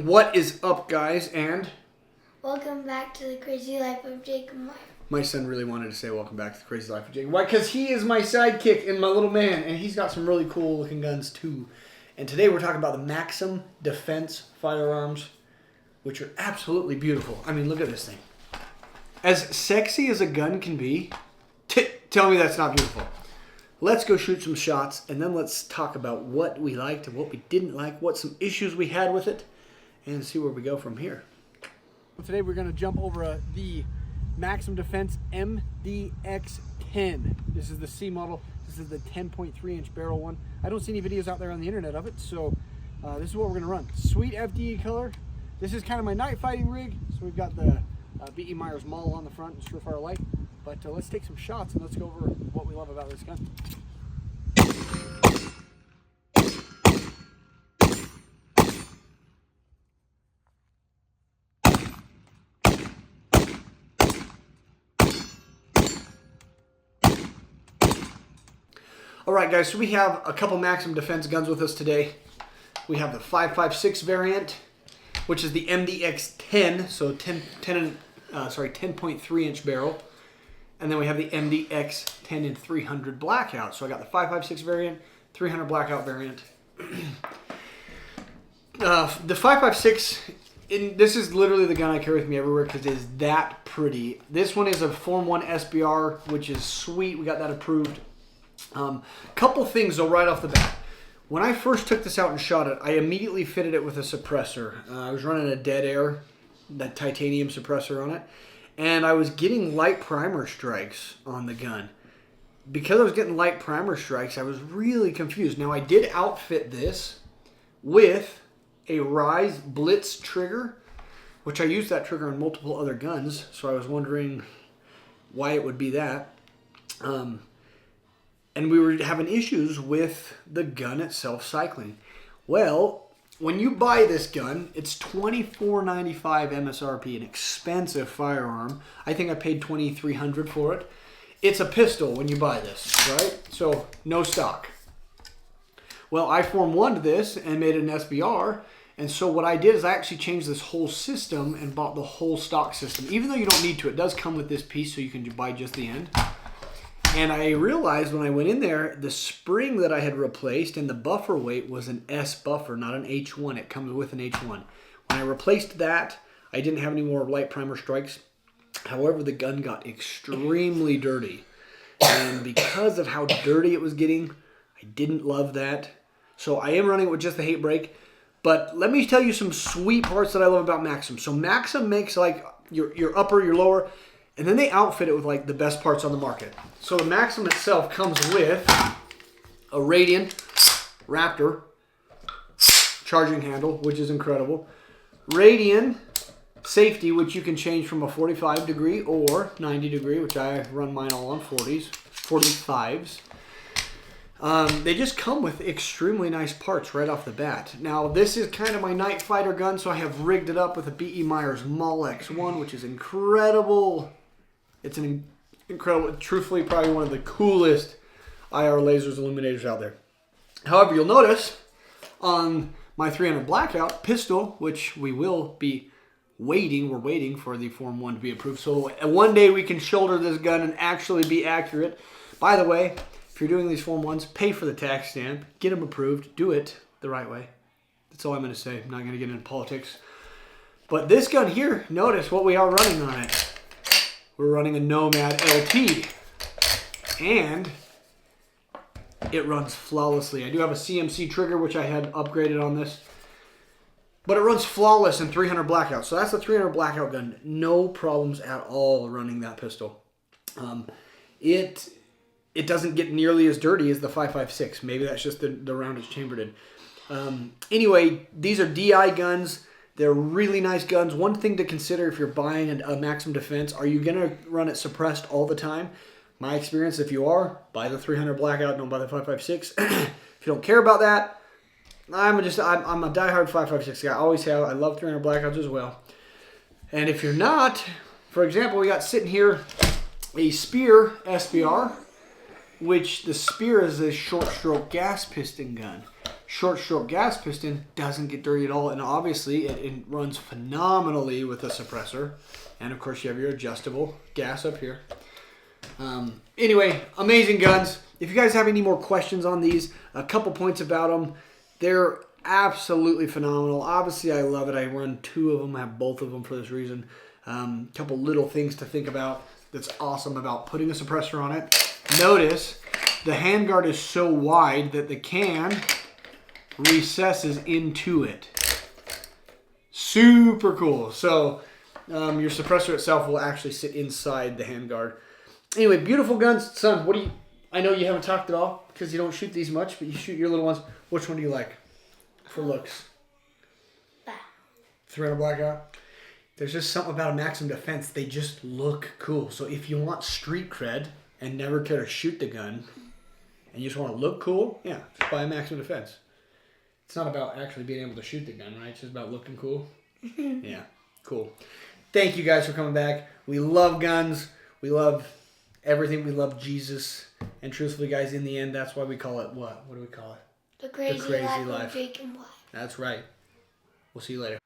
What is up, guys, and welcome back to the crazy life of Jacob Meyer. My son really wanted to say welcome back to the crazy life of Jacob. Why? Because he is my sidekick and my little man, and he's got some really cool looking guns too. And today we're talking about the Maxim Defence firearms, which are absolutely beautiful. I mean, look at this thing. As sexy as a gun can be, tell me that's not beautiful. Let's go shoot some shots, and then let's talk about what we liked and what we didn't like, what some issues we had with it, and see where we go from here. Today we're going to jump over the Maxim Defence MDX 10. This is the C model. This is the 10.3 inch barrel one. I don't see any videos out there on the internet of it, so this is what we're going to run. Sweet FDE color. This is kind of my night fighting rig. So we've got the Meyers mawl on the front and surefire light. But let's take some shots and let's go over what we love about this gun. Alright guys, so we have a couple Maxim Defense guns with us today. We have the 5.56 variant, which is the MDX 10, so 10.3 inch barrel. And then we have the MDX 10 in 300 blackout. So I got the 5.56 variant, 300 blackout variant. The 5.56, this is literally the gun I carry with me everywhere because it is that pretty. This one is a Form 1 SBR, which is sweet. We got that approved. Couple things though right off the bat. When I first took this out and shot it, I immediately fitted it with a suppressor. I was running a dead air, that titanium suppressor on it. And I was getting light primer strikes on the gun. Because I was getting light primer strikes, I was really confused. Now, I did outfit this with a Rise Blitz trigger, which I used that trigger on multiple other guns, so I was wondering why it would be that. And we were having issues with the gun itself cycling. Well, when you buy this gun, it's $24.95 MSRP, an expensive firearm. I think I paid $2,300 for it. It's a pistol when you buy this, right? So, no stock. Well, I Form 1'd this and made it an SBR, and so what I did is I actually changed this whole system and bought the whole stock system. Even though you don't need to, it does come with this piece, so you can buy just the end. And I realized when I went in there, the spring that I had replaced and the buffer weight was an S buffer, not an H1. It comes with an H1. When I replaced that, I didn't have any more light primer strikes. However, the gun got extremely dirty. And because of how dirty it was getting, I didn't love that. So I am running it with just the hate brake. But let me tell you some sweet parts that I love about Maxim. So Maxim makes like your upper, your lower, and then they outfit it with like the best parts on the market. So the Maxim itself comes with a radian raptor charging handle, which is incredible. Radian safety, which you can change from a 45 degree or 90 degree, which I run mine all on 45s. They just come with extremely nice parts right off the bat. Now, this is kind of my night fighter gun, so I have rigged it up with a B.E. Meyers mawl X1, which is incredible. It's an incredible, truthfully, probably one of the coolest IR lasers illuminators out there. However, you'll notice on my 300 blackout pistol, which we will be waiting, we're waiting for the Form 1 to be approved. So one day we can shoulder this gun and actually be accurate. By the way, if you're doing these Form 1s, pay for the tax stamp, get them approved, do it the right way. That's all I'm going to say. I'm not going to get into politics. But this gun here, notice what we are running on it. We're running a Nomad LT, and it runs flawlessly. I do have a CMC trigger, which I had upgraded on this, but it runs flawless in 300 blackout. So that's a 300 blackout gun. No problems at all running that pistol. It doesn't get nearly as dirty as the 5.56. Maybe that's just the round it's chambered in. Anyway, these are DI guns. They're really nice guns. One thing to consider if you're buying a Maxim Defense, are you going to run it suppressed all the time? My experience, if you are, buy the 300 blackout, don't buy the 5.56. If you don't care about that, I'm a diehard 5.56 guy. I always have. I love 300 blackouts as well. And if you're not, for example, we got sitting here a Spear SBR, which the Spear is a short stroke gas piston gun. short stroke gas piston doesn't get dirty at all, and obviously it runs phenomenally with a suppressor. And of course you have your adjustable gas up here. Anyway, amazing guns. If you guys have any more questions on these, a couple points about them. They're absolutely phenomenal. Obviously I love it. I run 2 of them. I have both of them for this reason. Couple little things to think about that's awesome about putting a suppressor on it. Notice the handguard is so wide that the can recesses into it. Super cool. So your suppressor itself will actually sit inside the handguard. Anyway, beautiful guns. Son, what do you... I know you haven't talked at all because you don't shoot these much, but you shoot your little ones. Which one do you like for looks? Black. 300 blackout. There's just something about a Maxim Defense. They just look cool. So if you want street cred and never care to shoot the gun and you just want to look cool, yeah, just buy a Maxim Defense. It's not about actually being able to shoot the gun, right? It's just about looking cool. Yeah, cool. Thank you guys for coming back. We love guns. We love everything. We love Jesus. And truthfully, guys, in the end, that's why we call it what? What do we call it? The crazy life of Jake and Wyatt. That's right. We'll see you later.